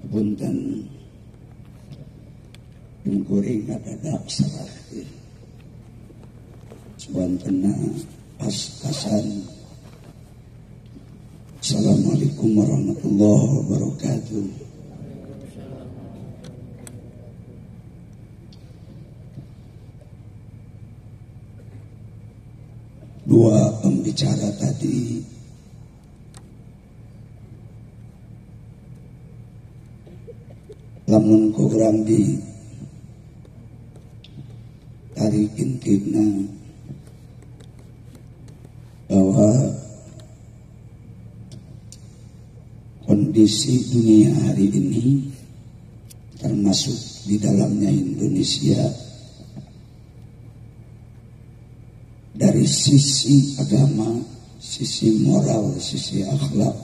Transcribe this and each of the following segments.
Punten kuring ngadadak sarah sebantena pas-pasan. Assalamualaikum warahmatullahi wabarakatuh. Dua pembicara tadi lamun kurang di tarik intina bahwa kondisi dunia hari ini termasuk di dalamnya Indonesia dari sisi agama, sisi moral, sisi akhlak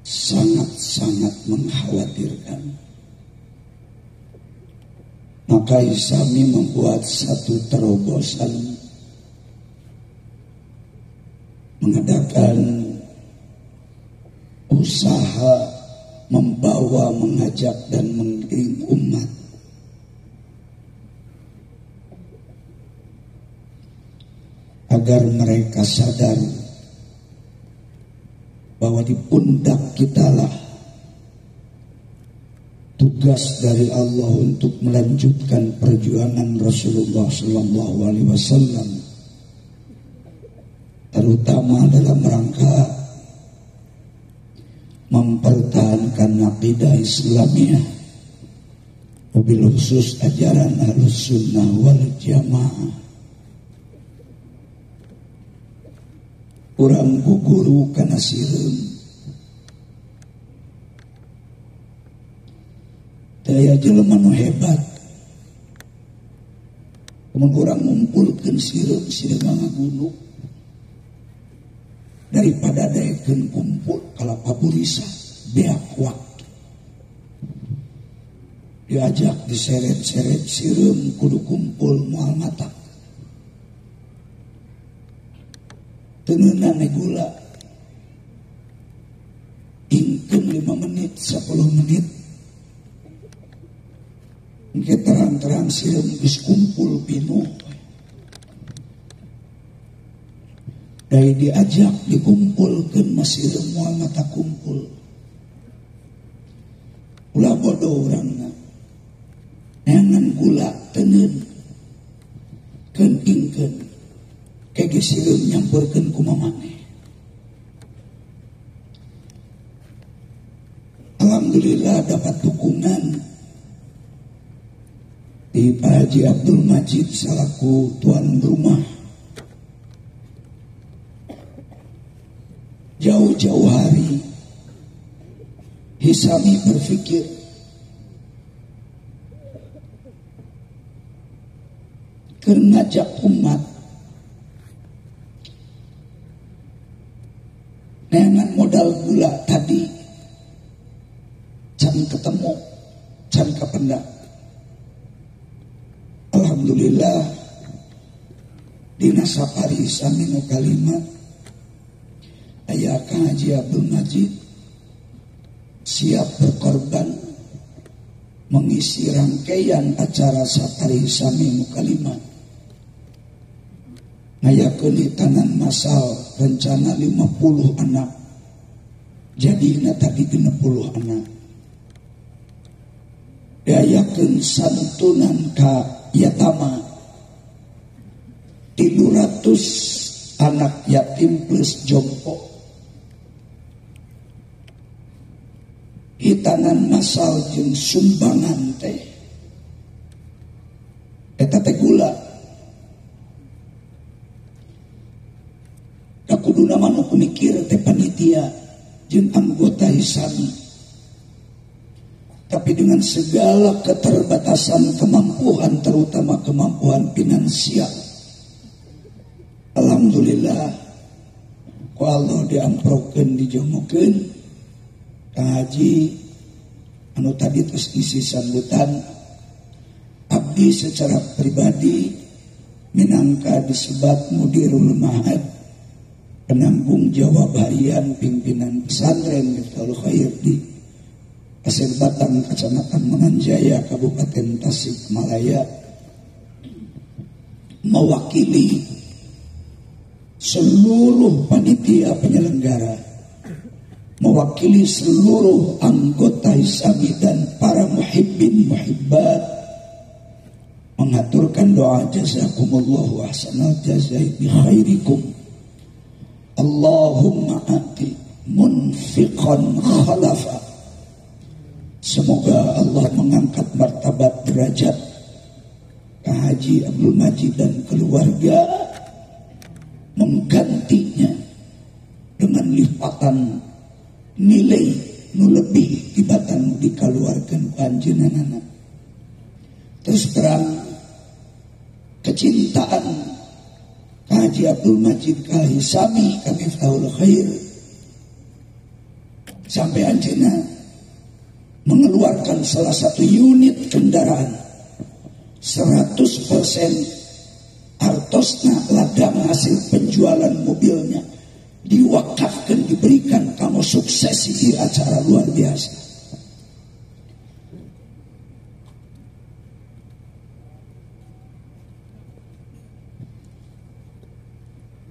sangat-sangat mengkhawatirkan. Maka Isami membuat satu terobosan mengadakan usaha membawa, mengajak dan mengiring umat agar mereka sadar bahwa di pundak kitalah tugas dari Allah untuk melanjutkan perjuangan Rasulullah SAW, terutama dalam rangka mempertahankan akidah Islamiyah, wabil khusus ajaran Ahlus Sunnah wal Jamaah. Urang guguru kana sireum daya jelema nu hebat, mun urang ngumpulkeun sireum ngagunuk daripada daekeun kumpul kalapa burisa beak waktu. Diajak diseret-seret sireum kudu kumpul moal matak. Tenunan gula ingkeun 5 menit 10 menit engke terang-terang sireum geus kumpul pinuh. Dari diajak dikumpulkeun sireum moal mata kumpul. Ulah bodoh urangna. Neangan gula teneun keun ingkeun kege sireum nyamperkeun ku mamane. Alhamdulillah dapat dukungan di Pak Haji Abdul Majid selaku tuan rumah. Jauh-jauh hari Hisami berpikir keur ngajak umat dengan modal gula tadi can ketemu, can kapendak. Alhamdulillah dina sapari Isami nu kalimat aya Kang Haji Abdul Majid siap berkorban mengisi rangkaian acara sapari Isami nu kalimat ngayakeun hitanan masal rencana 50 anak jadina tadi 60 anak diayakeun santunan ka yatama 300 anak yatim plus jompo. Hitanan masal jeung sumbangan teh eta teh gula. Kuduna manu mikir teh panitia jeung anggota Hisami. Tapi dengan segala keterbatasan kemampuan, terutama kemampuan finansial, alhamdulillah ku Allah diamprokeun dijomokeun Kang Haji anu tadi terus isi sambutan abdi secara pribadi minangka disebat mudirul ma'had, penanggung jawab harian pimpinan pesantren Miftahul Khair di Pasir Batang, Kecamatan Menanjaya, Kabupaten Tasikmalaya, mewakili seluruh panitia penyelenggara, mewakili seluruh anggota Hisami dan para muhibbin muhibbat, mengaturkan doa jazakumullahu ahsanal jazai bi khairikum. Allahumma ati munfiqan khalafa. Semoga Allah mengangkat martabat derajat Kak Haji Abdul Majid dan keluarga, menggantinya dengan lipatan nilai nu lebih tibatan di keluarga panjenengan. Terus terang kecintaan Kak Haji Abdul Majid ka Hisami ka Miftahul Khair sampai anjena mengeluarkan salah satu unit kendaraan 100% artosna ladang hasil penjualan mobilnya diwakafkan, diberikan kamu sukses di acara luar biasa.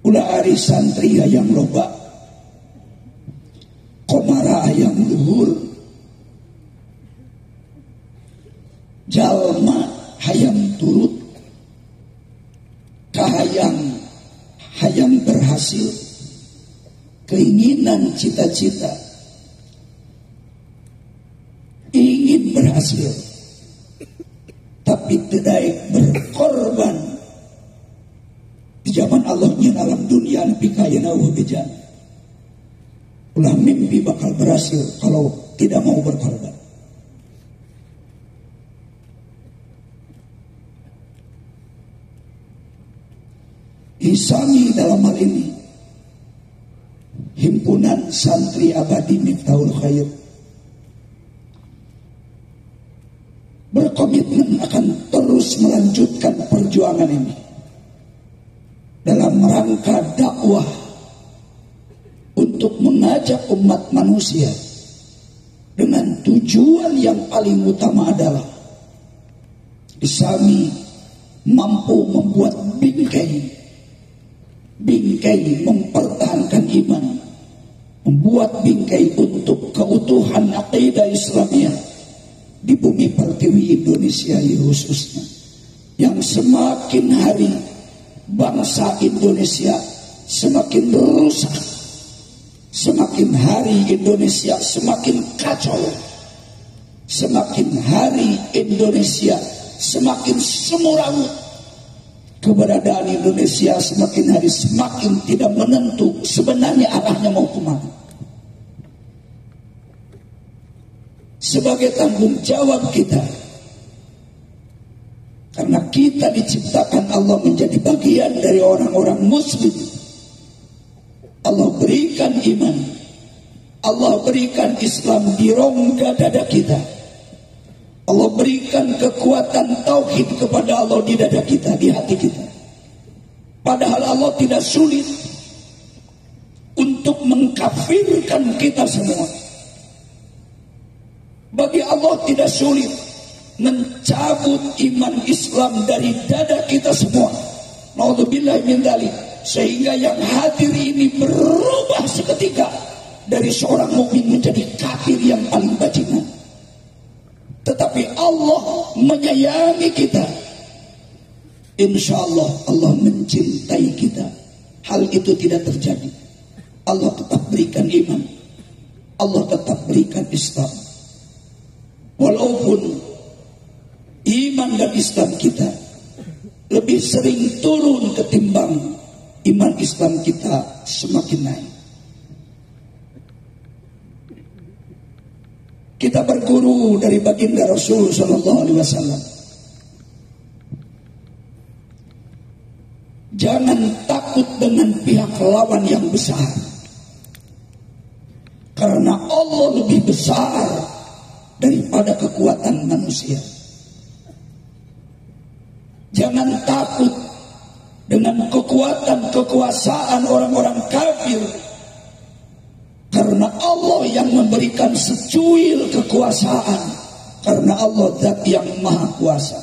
Ulah ari santri yang loba, komara yang luhur, jalma hayang turut, hayang berhasil, keinginan cita-cita, ingin berhasil, tapi tidak berkorban di zaman Allah nyen alam dunia nepi kayana bejan. Ulah mimpi bakal berhasil kalau tidak mau berkorban. Hisami dalam hal ini himpunan santri abadi Miftahul Khair berkomitmen akan terus melanjutkan perjuangan ini dalam rangka dakwah untuk mengajak umat manusia dengan tujuan yang paling utama adalah Hisami mampu membuat bingkai mempertahankan iman, membuat bingkai untuk keutuhan akidah Islamiyah di bumi pertiwi Indonesia khususnya, yang semakin hari bangsa Indonesia semakin rusak, semakin hari Indonesia semakin kacau, semakin hari Indonesia semakin semrawut. Keberadaan Indonesia semakin hari semakin tidak menentu sebenarnya arahnya mau kemana. Sebagai tanggung jawab kita, karena kita diciptakan Allah menjadi bagian dari orang-orang muslim, Allah berikan iman, Allah berikan Islam di rongga dada kita, Allah berikan kekuatan tauhid kepada Allah di dada kita, di hati kita. Padahal Allah tidak sulit untuk mengkafirkan kita semua. Bagi Allah tidak sulit mencabut iman Islam dari dada kita semua. Naudzubillah min dzalik. Sehingga yang hadir ini berubah seketika dari seorang mukmin menjadi kafir yang paling bajingan. Tetapi Allah menyayangi kita. Insya Allah Allah mencintai kita. Hal itu tidak terjadi. Allah tetap berikan iman, Allah tetap berikan Islam. Walaupun iman dan Islam kita lebih sering turun ketimbang iman Islam kita semakin naik. Kita berguru dari baginda Rasul Sallallahu Alaihi Wasallam. Jangan takut dengan pihak lawan yang besar, karena Allah lebih besar daripada kekuatan manusia. Jangan takut dengan kekuatan kekuasaan orang-orang kafir, karena Allah yang memberikan secuil kekuasaan, karena Allah zat yang maha kuasa.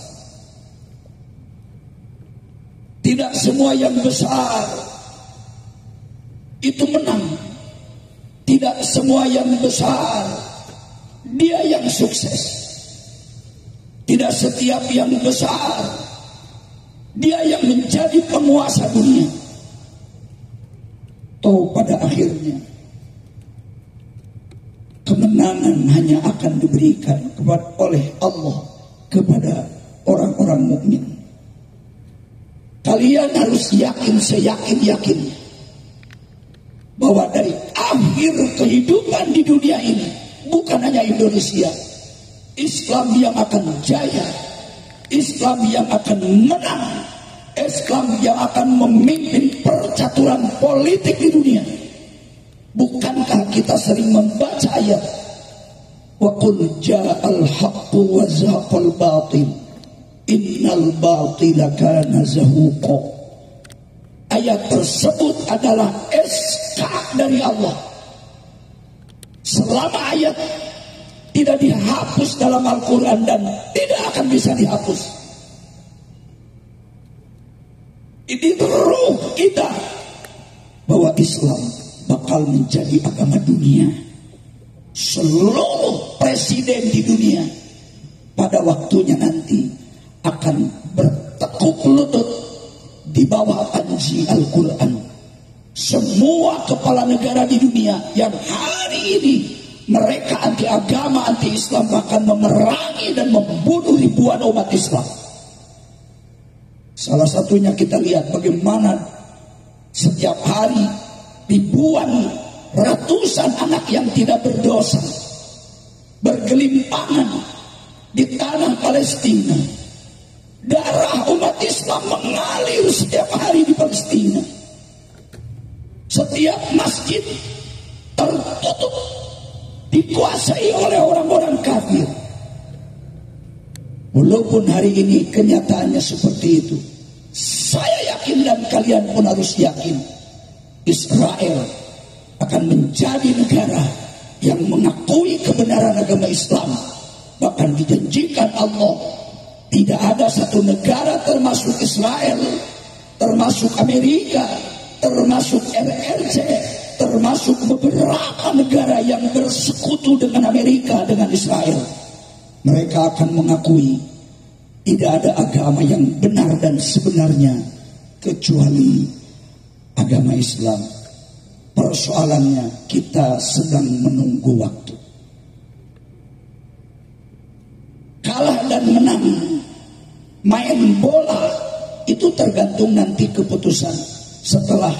Tidak semua yang besar itu menang. Tidak semua yang besar dia yang sukses. Tidak setiap yang besar dia yang menjadi penguasa dunia. Toh pada akhirnya kemenangan hanya akan diberikan oleh Allah kepada orang-orang mukmin. Kalian harus yakin seyakin-yakinnya bahwa dari akhir kehidupan di dunia ini, bukan hanya Indonesia, Islam yang akan jaya, Islam yang akan menang, Islam yang akan memimpin percaturan politik di dunia. Bukankah kita sering membaca ayat wa qul ja'al haqqu wa zahaqal batil innal batila kana zahuqa. Ayat tersebut adalah SK dari Allah. Selama ayat tidak dihapus dalam Al-Quran dan tidak akan bisa dihapus, ini ruh kita bahwa Islam bakal menjadi agama dunia. Seluruh presiden di dunia pada waktunya nanti akan bertekuk lutut di bawah panji Al-Quran. Semua kepala negara di dunia yang hari ini mereka anti agama, anti Islam, bahkan memerangi dan membunuh ribuan umat Islam. Salah satunya kita lihat bagaimana setiap hari ribuan, ratusan anak yang tidak berdosa bergelimpangan di tanah Palestina. Darah umat Islam mengalir setiap hari di Palestina. Setiap masjid tertutup, dikuasai oleh orang-orang kafir. Walaupun hari ini kenyataannya seperti itu, saya yakin dan kalian pun harus yakin, Israel akan menjadi negara yang mengakui kebenaran agama Islam. Bahkan dijanjikan Allah, tidak ada satu negara termasuk Israel, termasuk Amerika, termasuk RRC, termasuk beberapa negara yang bersekutu dengan Amerika, dengan Israel. Mereka akan mengakui tidak ada agama yang benar dan sebenarnya kecuali agama Islam. Persoalannya kita sedang menunggu waktu. Kalah dan menang main bola itu tergantung nanti keputusan setelah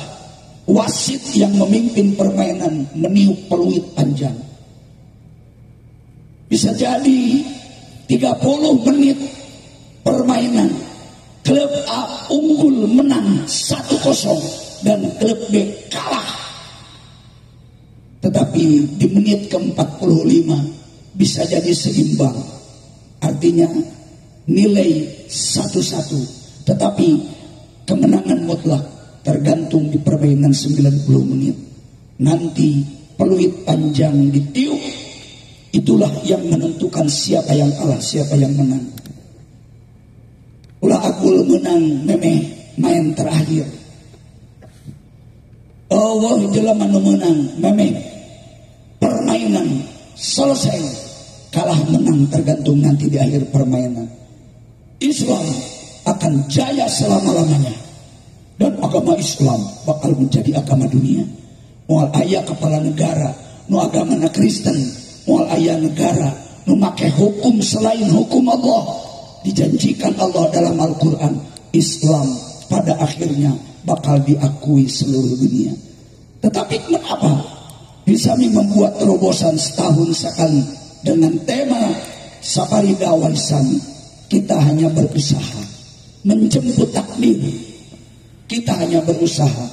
wasit yang memimpin permainan meniup peluit panjang. Bisa jadi 30 menit permainan, klub A unggul menang 1-0 dan klub B kalah. Tetapi di menit ke-45 bisa jadi seimbang. Artinya nilai 1-1. Tetapi kemenangan mutlak tergantung di permainan 90 menit. Nanti peluit panjang ditiup, itulah yang menentukan siapa yang kalah, siapa yang menang. Ulah akul menang memeh main terakhir. Allah jelema nu menang memeh permainan selesai. Kalah menang tergantung nanti di akhir permainan. Islam akan jaya selama-lamanya. Dan agama Islam bakal menjadi agama dunia. Mual ayah kepala negara, nu agama na Kristen, mual ayah negara, nu make hukum selain hukum Allah. Dijanjikan Allah dalam Al-Quran, Islam pada akhirnya bakal diakui seluruh dunia. Tetapi kenapa bisa membuat terobosan setahun sekali dengan tema Safari Dakwah Islami? Kita hanya berusaha menjemput takdir. Kita hanya berusaha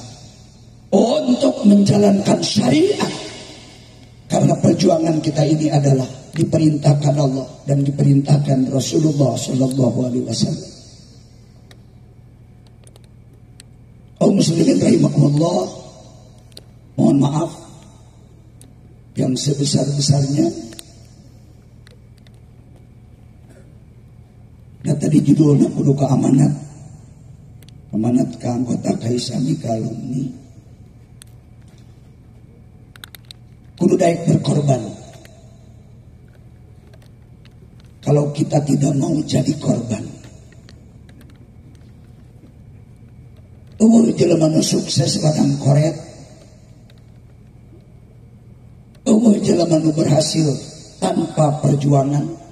untuk menjalankan syariat. Karena perjuangan kita ini adalah diperintahkan Allah dan diperintahkan Rasulullah Sallallahu Alaihi Wasallam. Kaum muslimin rahimakumullah, mohon maaf yang sebesar-besarnya. Dan tadi judulnya kudu ke amanat ke anggota kaisami ke alumni, kudu daek berkorban. Kalau kita tidak mau jadi korban, jelema nu sukses badang koret, jelema nu berhasil tanpa perjuangan.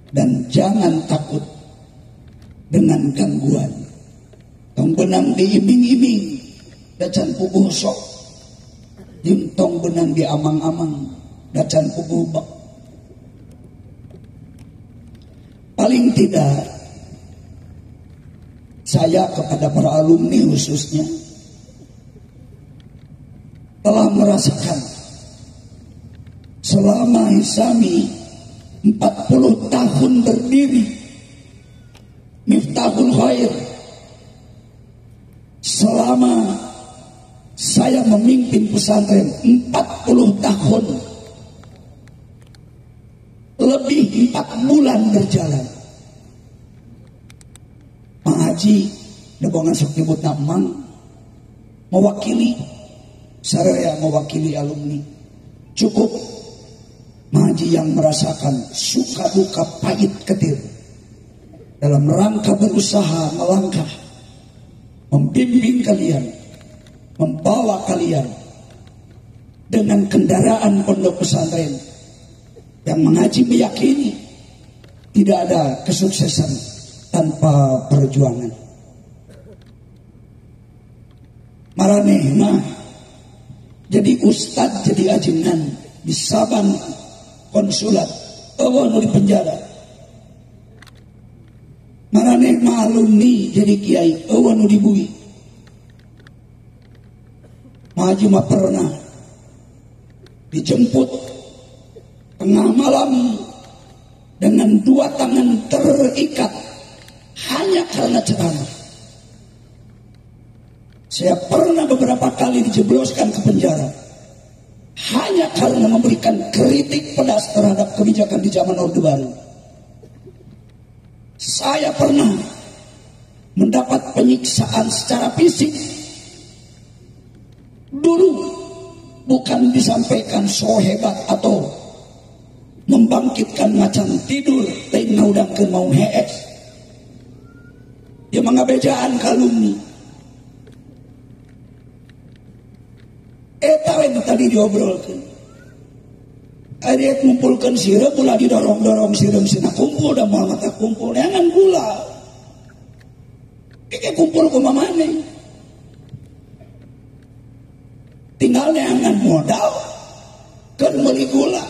Dan jangan takut dengan gangguan. Tong benang diiming-iming, dacan puguh sok. Tong benang diamang-amang, dacan puguh bak. Paling tidak, saya kepada para alumni khususnya telah merasakan selama Hisami 40 tahun berdiri, Miftahul Khair, selama saya memimpin pesantren 40 tahun, lebih 4 bulan berjalan. Pak Haji nebongan sok nyebut namang mewakili saraya, mewakili alumni. Cukup Maji yang merasakan suka duka pahit ketir dalam rangka berusaha melangkah, membimbing kalian, membawa kalian dengan kendaraan pondok pesantren yang mengaji meyakini tidak ada kesuksesan tanpa perjuangan. Maraneh mah jadi ustad, jadi ajengan di Saban konsulat, nu di penjara. Maraneh mah alumni jadi kiai, nu dibui. Maji mah pernah dijemput tengah malam dengan 2 tangan terikat hanya karena ceramah. Saya pernah beberapa kali dijebloskan ke penjara hanya karena memberikan kritik pedas terhadap kebijakan di zaman Orde Baru. Saya pernah mendapat penyiksaan secara fisik. Dulu bukan disampaikan so hebat atau membangkitkan macan tidur, lain ngaudangkeun mau hees. Ya mangabejaan kalumni. Eta yang tadi diobrolkan. Ada ngumpulkan sirup, ulah didorong-dorong sirup sina kumpul, dan mau mata kumpul, jangan gula. Kayak kumpul ke mamane. Tinggal neangan modal, kan beli gula.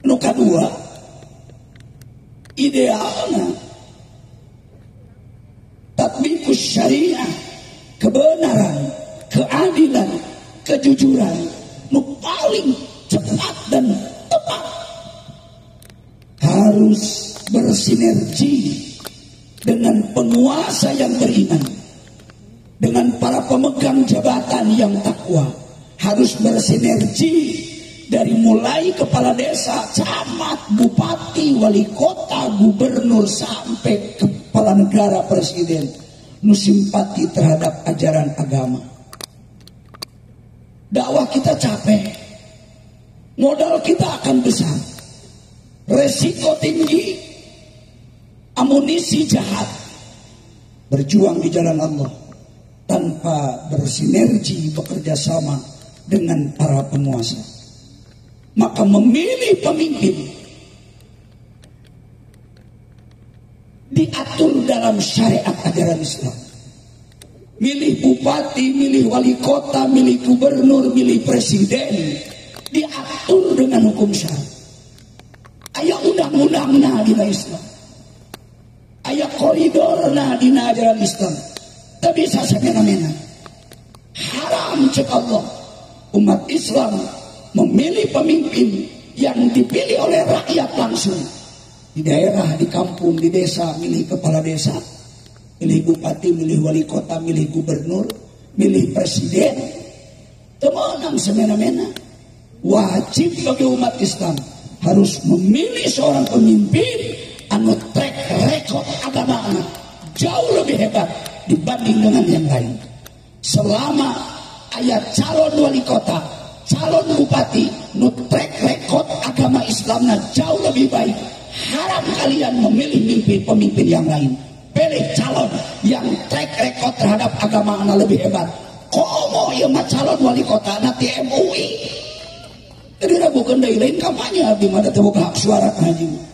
Nu kadua, idealna tatbiqus syariah, kebenaran, keadilan, kejujuran, nu paling cepat dan tepat harus bersinergi dengan penguasa yang beriman, dengan para pemegang jabatan yang takwa, harus bersinergi dari mulai kepala desa, camat, bupati, wali kota, gubernur sampai kepala negara, presiden, nu simpati terhadap ajaran agama. Dakwah kita capek, modal kita akan besar, resiko tinggi, amunisi jahat. Berjuang di jalan Allah tanpa bersinergi, bekerja sama dengan para penguasa, maka memilih pemimpin diatur dalam syariat ajaran Islam. Milih bupati, milih wali kota, milih gubernur, milih presiden, diatur dengan hukum syara. Aya undang-undangna dina Islam, aya koridorna dina ajaran Islam. Tak bisa semena-mena. Haram cek Allah umat Islam memilih pemimpin yang dipilih oleh rakyat langsung di daerah, di kampung, di desa. Milih kepala desa, milih bupati, milih wali kota, milih gubernur, milih presiden. temenang semena-mena. Wajib bagi umat Islam harus memilih seorang pemimpin anu track record agama jauh lebih hebat dibanding dengan yang lain. Selama ayat calon wali kota, calon bupati nu track record agama Islamnya jauh lebih baik, haram kalian memilih pemimpin yang lain. Pilih calon yang track record terhadap agama lebih hebat. Komo ya mah calon wali kota nanti MUI. Jadi ragukan dari lain kampanye di mana temu hak suara haji.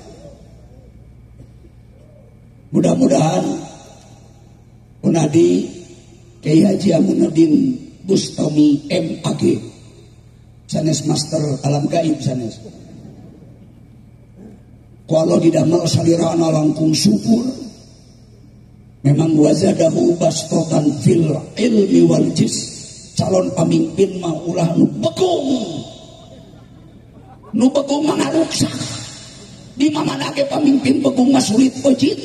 Mudah-mudahan Unadi Kiai Haji Amunuddin Bustami MAG sanes master alam gaib sanes. Kalau didamel salirana langkung syukur. Memang wazadahu bastotan fil ilmi wal jis. Calon pemimpin mah ulah nu bekung. Nu begung mangaruksak di mana ke pemimpin begung mah sulit pejit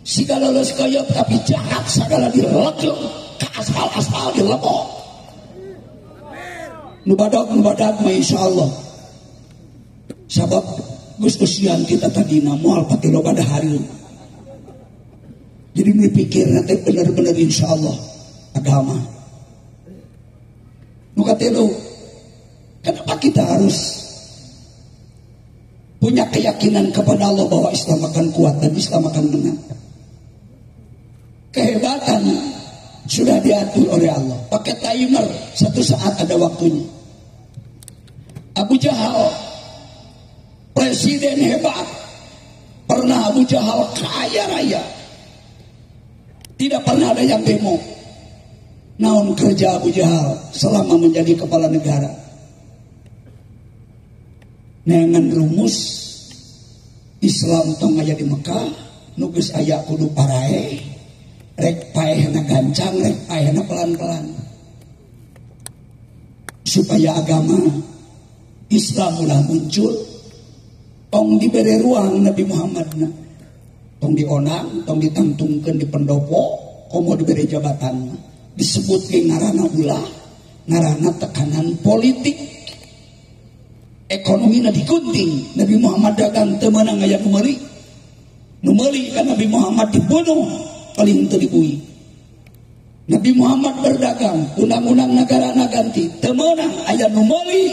segala leus kaya tapi jahat segala dilegeng ke aspal dilepok nu badag mah insyaallah sabab gus-gusian kita tadina moal pati loba dahari jadi mikir nanti bener-bener insyaallah agama nu katelu kenapa kita harus punya keyakinan kepada Allah bahwa Islam akan kuat dan Islam akan menang. Kehebatan sudah diatur oleh Allah. Pakai timer, satu saat ada waktunya. Abu Jahal, presiden hebat. Pernah Abu Jahal kaya raya. Tidak pernah ada yang demo. Naon kerja Abu Jahal selama menjadi kepala negara. Dengan rumus Islam tong aya di Mekah nugas aya kudu parae rek paehna gancang rek paehna pelan-pelan supaya agama Islam ulah muncul tong diberi ruang Nabi Muhammad tong dionang tong ditantungkeun di pendopo komo diberi jabatan disebut ge ngaranna ulah ngaranna tekanan politik ekonomi na digunting. Nabi Muhammad dagang temenang aya numeri kan Nabi Muhammad dibunuh paling teribui. Nabi Muhammad berdagang undang-undang negara ganti temenang aya numeri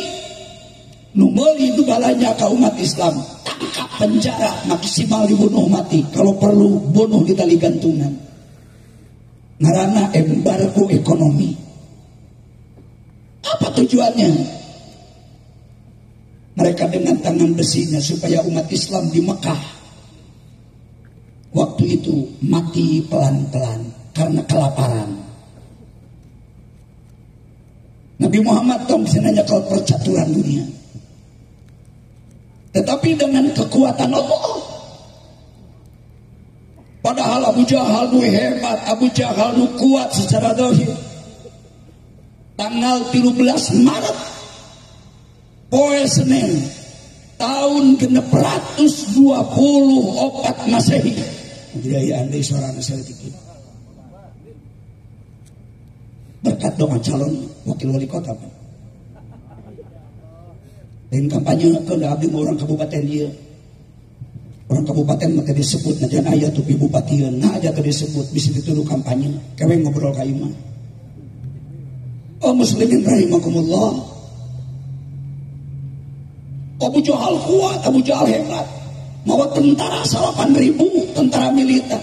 itu balanya ka umat Islam tangkap penjara maksimal dibunuh mati kalau perlu bunuh di tali gantungan ngaranna embargo ekonomi. Apa tujuannya? Mereka dengan tangan besinya supaya umat Islam di Mekah waktu itu mati pelan-pelan karena kelaparan. Nabi Muhammad tong senanya kalau percaturan dunia. Tetapi dengan kekuatan Allah. Padahal Abu Jahal nu hebat, Abu Jahal nu kuat secara zahir. Tanggal 13 Maret poe Senin tahun 624 Masehi. Jadi andai seorang saya dikit. Berkat doa calon wakil wali kota Pak. Dan kampanye ke abdi orang kabupaten dia. Orang kabupaten maka disebut najan aya tuh bupati nah aja tadi disebut bisa dituduh kampanye. Kewe ngobrol ka imah. Oh muslimin rahimakumullah. Abu Jahal kuat, Abu Jahal hebat. Mawa tentara 8.000 tentara militer.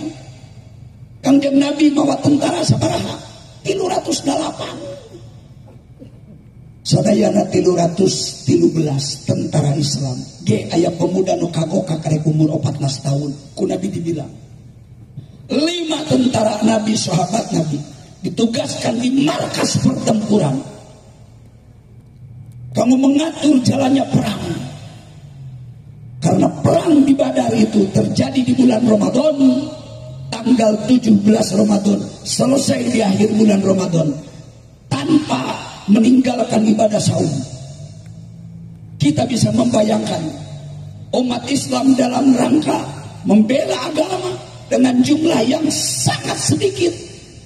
Kangjeng Nabi mawa tentara sabaraha? 308. Sadayana 313 tentara Islam. Ge aya pemuda nu kagoka karek umur 14 tahun. Ku Nabi dibilang 5 tentara Nabi sahabat Nabi ditugaskan di markas pertempuran. Kamu mengatur jalannya perang. Karena perang di Badar itu terjadi di bulan Ramadan. Tanggal 17 Ramadan. Selesai di akhir bulan Ramadan. Tanpa meninggalkan ibadah saum. Kita bisa membayangkan. Umat Islam dalam rangka membela agama. Dengan jumlah yang sangat sedikit.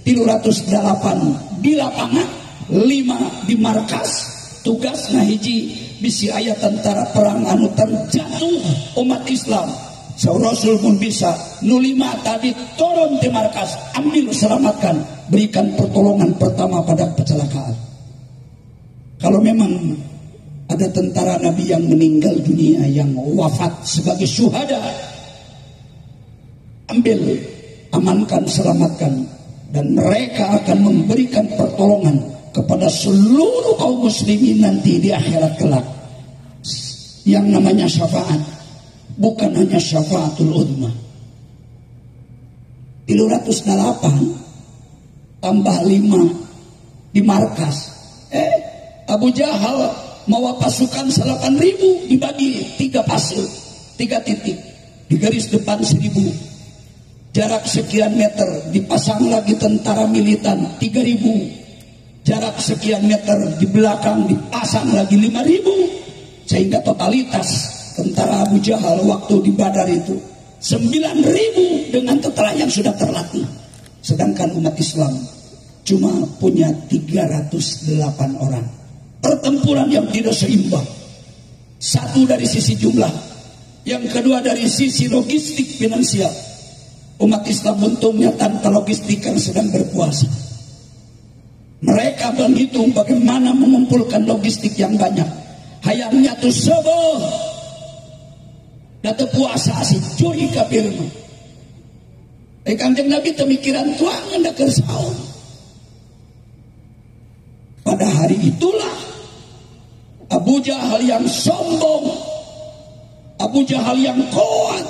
308 di lapangan. 5 di markas. Tugas hiji bisi aya tentara perang anu terjatuh umat Islam. Rasul pun bisa. Nu 5 tadi turun di markas, ambil selamatkan, berikan pertolongan pertama pada kecelakaan. Kalau memang ada tentara Nabi yang meninggal dunia, yang wafat sebagai syuhada, ambil, amankan, selamatkan, dan mereka akan memberikan pertolongan kepada seluruh kaum muslimin nanti di akhirat kelak. Yang namanya syafaat, bukan hanya syafaatul uzma. 308 tambah 5 di markas. Abu Jahal mawa pasukan 8.000 dibagi 3 pasir, 3 titik. Di garis depan 1.000, jarak sekian meter dipasang lagi tentara militan 3.000, jarak sekian meter di belakang dipasang lagi 5.000, sehingga totalitas tentara Abu Jahal waktu di Badar itu 9.000 dengan tentara yang sudah terlatih. Sedangkan umat Islam cuma punya 308 orang. Pertempuran yang tidak seimbang. Satu dari sisi jumlah, yang kedua dari sisi logistik finansial. Umat Islam untungnya tanpa logistik yang sedang berpuasa. Mereka menghitung bagaimana mengumpulkan logistik yang banyak. Hayangnya tuh seboh. Data puasa si cuy kafir mah. Kanjeng Nabi pemikiran tuangan dah kersaun. Pada hari itulah Abu Jahal yang sombong, Abu Jahal yang kuat,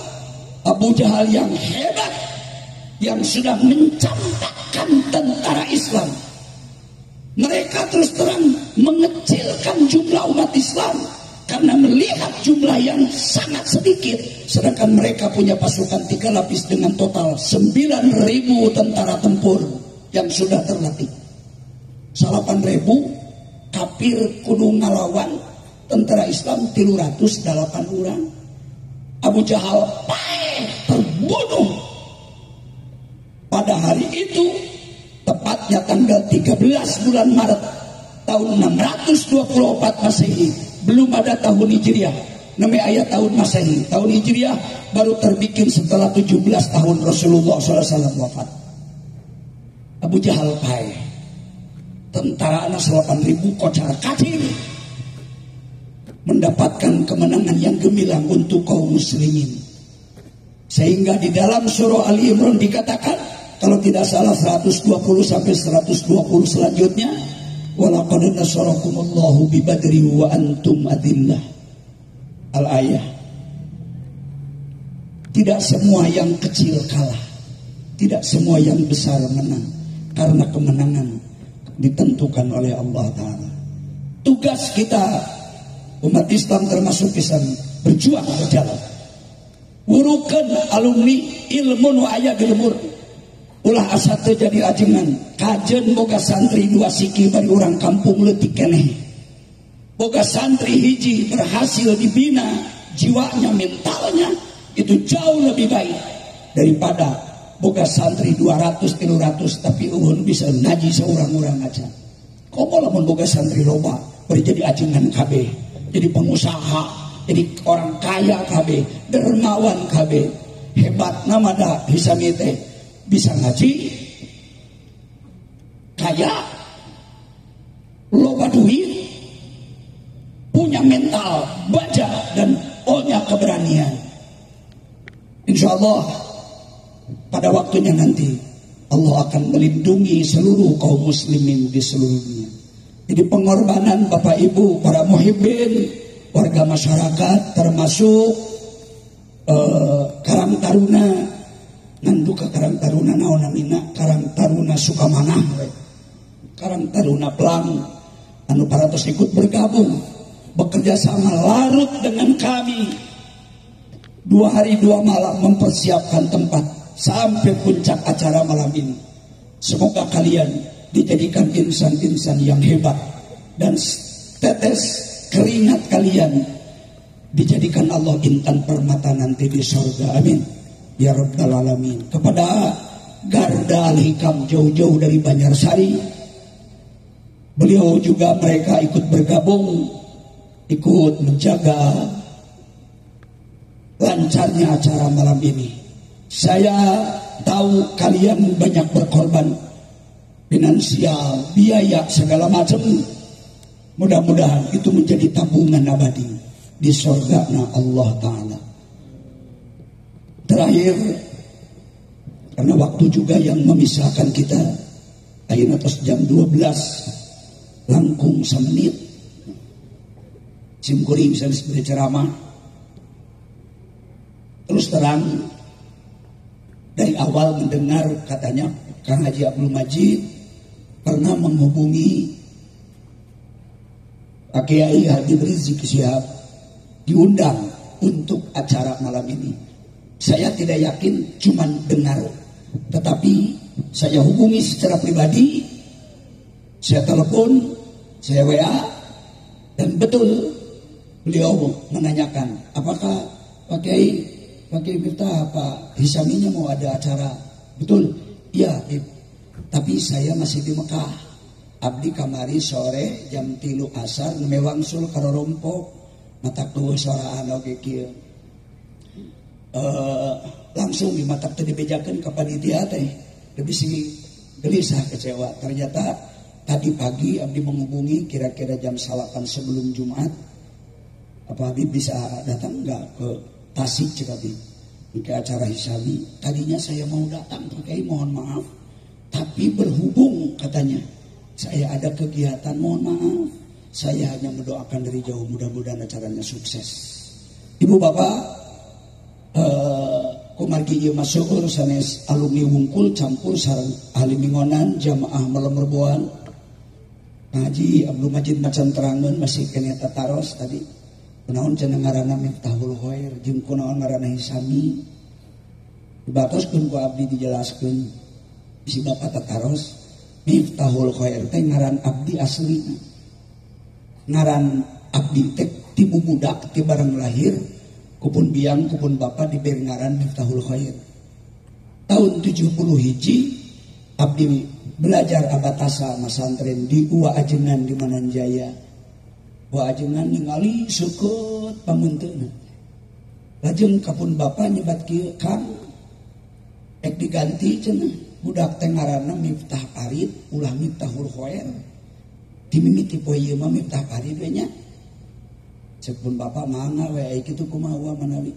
Abu Jahal yang hebat, yang sudah mencampakkan tentara Islam. Mereka terus terang mengecilkan jumlah umat Islam karena melihat jumlah yang sangat sedikit. Sedangkan mereka punya pasukan 3 lapis dengan total 9.000 tentara tempur yang sudah terlatih. 8.000 kafir kudu ngalawan tentara Islam 308 orang. Abu Jahal terbunuh pada hari itu, tepatnya tanggal 13 bulan Maret tahun 624 Masehi. Belum ada tahun Hijriah, namanya ayat tahun Masehi. Tahun Hijriah baru terbikin setelah 17 tahun Rasulullah SAW wafat. Abu Jahal tentara anak 8.000 kocar kacir mendapatkan kemenangan yang gemilang untuk kaum muslimin. Sehingga di dalam surah Ali Imran dikatakan, kalau tidak salah 120 sampai 120 selanjutnya, walaqad nasarakumullahu bi badri wa antum adillah. Al-ayah. Tidak semua yang kecil kalah, tidak semua yang besar menang, karena kemenangan ditentukan oleh Allah Ta'ala. Tugas kita umat Islam termasuk Islam berjuang berjalan. Wurukan alumni ilmu nu aya di lemur. Ulah asa teu jadi ajengan. Kajen boga santri 2 siki bari urang kampung leutik keneh. Boga santri hiji berhasil dibina jiwanya, mentalnya itu jauh lebih baik daripada boga santri 200-300 tapi uhun bisa ngaji seorang-orang aja. Komo lamun boga santri loba bari jadi ajengan KB, jadi pengusaha, jadi orang kaya KB, dermawan KB, hebat nama dah hisami teh, bisa ngaji, kaya, loba duit, punya mental baja dan punya keberanian. Insya Allah pada waktunya nanti Allah akan melindungi seluruh kaum muslimin di seluruh dunia. Jadi pengorbanan Bapak Ibu, para muhibbin, warga masyarakat, termasuk Karang Taruna, nganduka Karang Taruna naon namina, Karang Taruna Sukamanah, Karang Taruna Pelang, anu paratos ikut bergabung, bekerja sama larut dengan kami 2 hari 2 malam mempersiapkan tempat sampai puncak acara malam ini. Semoga kalian dijadikan insan-insan yang hebat dan tetes keringat kalian dijadikan Allah intan permata nanti di surga. Amin ya rabbal alamin. Kepada Garda Al-Hikam jauh-jauh dari Banjarsari, Beliau juga mereka ikut bergabung, ikut menjaga lancarnya acara malam ini. Saya tahu kalian banyak berkorban, finansial, biaya, segala macam. Mudah-mudahan itu menjadi tabungan abadi di surganya Allah Ta'ala. Terakhir, karena waktu juga yang memisahkan kita, ayeuna tos jam 12 langkung semenit simkuring bisa disebut ceramah. Terus terang, dari awal mendengar katanya Kang Haji Abdul Majid pernah menghubungi Pak Kiai Habib Rizik Syihab, diundang untuk acara malam ini. Saya tidak yakin, cuman dengar, tetapi saya hubungi secara pribadi, saya telepon, saya WA, dan betul beliau menanyakan, apakah Pak Kiai Miftah, Pak Hisaminya mau ada acara? Betul, iya, tapi saya masih di Mekah. Abdi kamari sore jam 3 asar mewangsul karo rompok mata tuh soraan oke kieu. Langsung di mata teu dibejakeun ka panitia teh. Lebih sih gelisah kecewa. Ternyata tadi pagi abdi menghubungi kira-kira jam 8 sebelum Jumat. Apa Habib bisa datang enggak ke Tasik cik Habib? Ke acara Hisami. Tadinya saya mau datang, Pak, mohon maaf. Tapi berhubung katanya saya ada kegiatan, mohon maaf. Saya hanya mendoakan dari jauh, mudah-mudahan acaranya sukses. Ibu bapak, kumargi ieu masyukur sanes alumni wungkul campur sareng ahli mingonan jamaah malam merboan. Ngaji Abdul Majid macan terangeun masih kena tataros tadi. Kunaon cenah ngaranna Miftahul Khair jeung kunaon ngaranna Hisami. Dibatoskeun ku abdi dijelaskeun. Si bapak tataros Miftahul Khair teh ngaran abdi asli. Ngaran abdi teh ti budak ti bareng lahir kupun biang kupun bapak diberi ngaran Miftahul Khair. Tahun 70 hiji abdi belajar abatasa masantren di Uwa Ajengan di Mananjaya. Uwa Ajengan ningali seukeut pamunteuna. Lajeng kapun bapak nyebat kieu Kang ek diganti cenah. Budak teh ngaranna Miftah Parit ulah Miftahul Khair. Ti mimiti poe ieu mah Miftah Parit we nya. Cek pun bapak mangga we ai kitu kumaha manawi.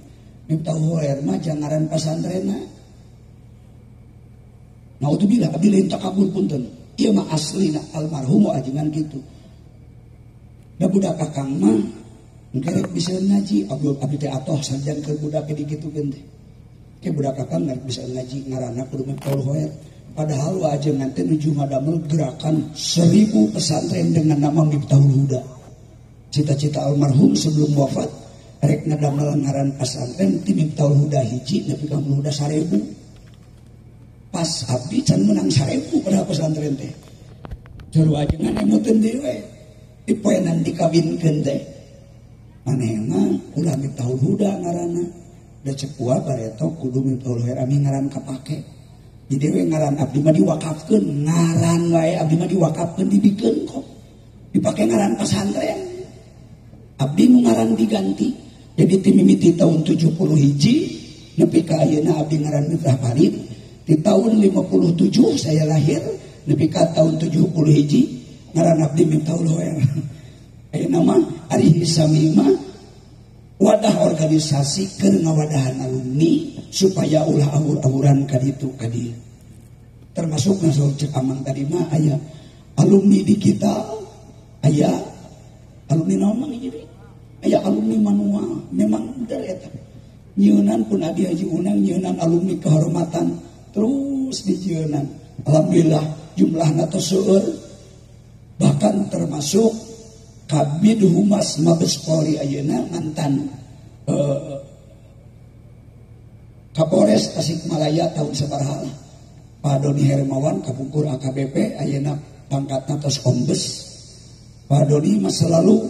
Miftahul Khair mah jangaran pasantrenna. Naudzubillah abdi lain takabur punten. Ieu mah aslina almarhum ajengan kitu. Da budak kakang mah engke bisa ngaji, abdi teh atoh sajan ke budak digitukeun teh. Ke budak kakang nggak bisa ngaji ngaranna kudu Miftahul Khair. Padahal wajengan teh nuju ngadamel gerakan 1000 pesantren dengan nama Miftahul Huda. Cita-cita almarhum sebelum wafat rek ngadamel ngaran pesantren ti Miftahul Huda hiji nepi ka Huda 1000. Pas abdi can menang 1000 pada pesantren teh. Juru wajengan emoteun deui we. Dipoenan dikawinkeun teh. Manehna ulah Miftahul Huda ngaranna. Da cepua bareto kudu Miftahul Khair ami ngaran kapake. Jadi we ngaran abdi mah diwakafkeun, ngaran wae abdi mah diwakafkeun dibikeun kok. Dipake ngaran pesantren. Abdi nu ngaran diganti. Jadi ti mimiti tahun 70 hiji nepi ka ayeuna abdi ngaran Miftah Parit. Di tahun 57 saya lahir nepi ka tahun 70 hiji ngaran abdi Miftahul Khair. Ayeuna mah ari Hisami mah wadah organisasi keur ngawadahan alumni supaya ulah awur-awuran kaditu kadieu. Termasuk ngasol cek amang tadi mah aya alumni di kita, aya alumni naon mah ieu? Aya alumni manual, memang bener eta. Nyeunan pun Abi Haji Unang nyeunan alumni kehormatan terus dijeunan. Alhamdulillah jumlahna teh seueur. Bahkan termasuk Kabid Humas Mabes Polri ayeuna mantan Kapolres Tasikmalaya tahun sabaraha. Pak Doni Hermawan kapungkur AKBP ayeuna pangkatna tos Kombes. Pak Doni mah selalu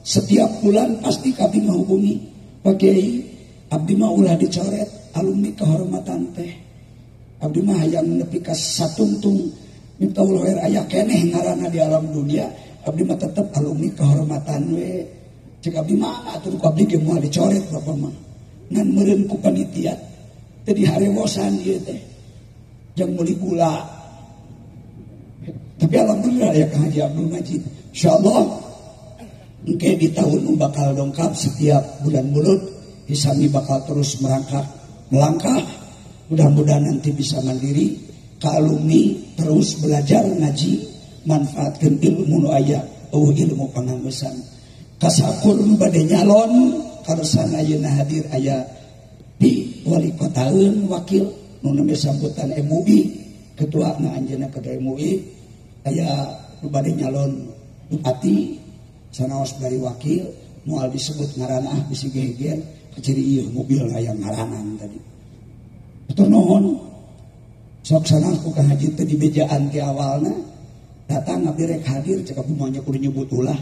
setiap bulan pasti kami menghubungi Pak Kiai abdi mah ulah dicoret alumni kehormatan teh. Abdi mah hayang nepi ka satungtung Miftahul Khair aya keneh ngaranna di alam dunia. Abdi mah tetep alumni kehormatan we. Cek abdi mah atuh abdi ge moal dicoret bapak mah. Ngan meureun ku panitia. Teu diharewosan ieu teh. Jang meuli gula. Tapi alhamdulillah ya Kang Haji Abdul Majid. Insyaallah engke di tahun bakal dongkap setiap bulan Mulud Hisami bakal terus melangkah. Mudah-mudahan nanti bisa mandiri. Ka alumni terus belajar ngaji. Manfaatkan ilmu nu aya ilmu pangangeusan kasakur nu bade nyalon karesana ayeuna hadir aya di wali kotaeun wakil nu nembe sambutan MUI ketuana anjeunna ketua MUI aya nu bade nyalon bupati sanaos dari wakil moal disebut ngaranna bisi geger keciri ieu mobil hayang ngaranan tadi betul nuhun sok sanaku ka haji teh di bejaan ke awalna datang abdi rek hadir cek abdi maunya kudu nyebut ulah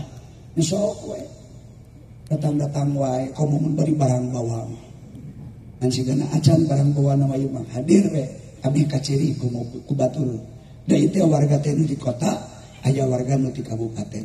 nyesok we datang wae komo mun bari barang bawa an sigana acan barang bawa na wae mah hadir we abdi kaciri ku batur da ieu warga teh di kota aya warga nu di kabupaten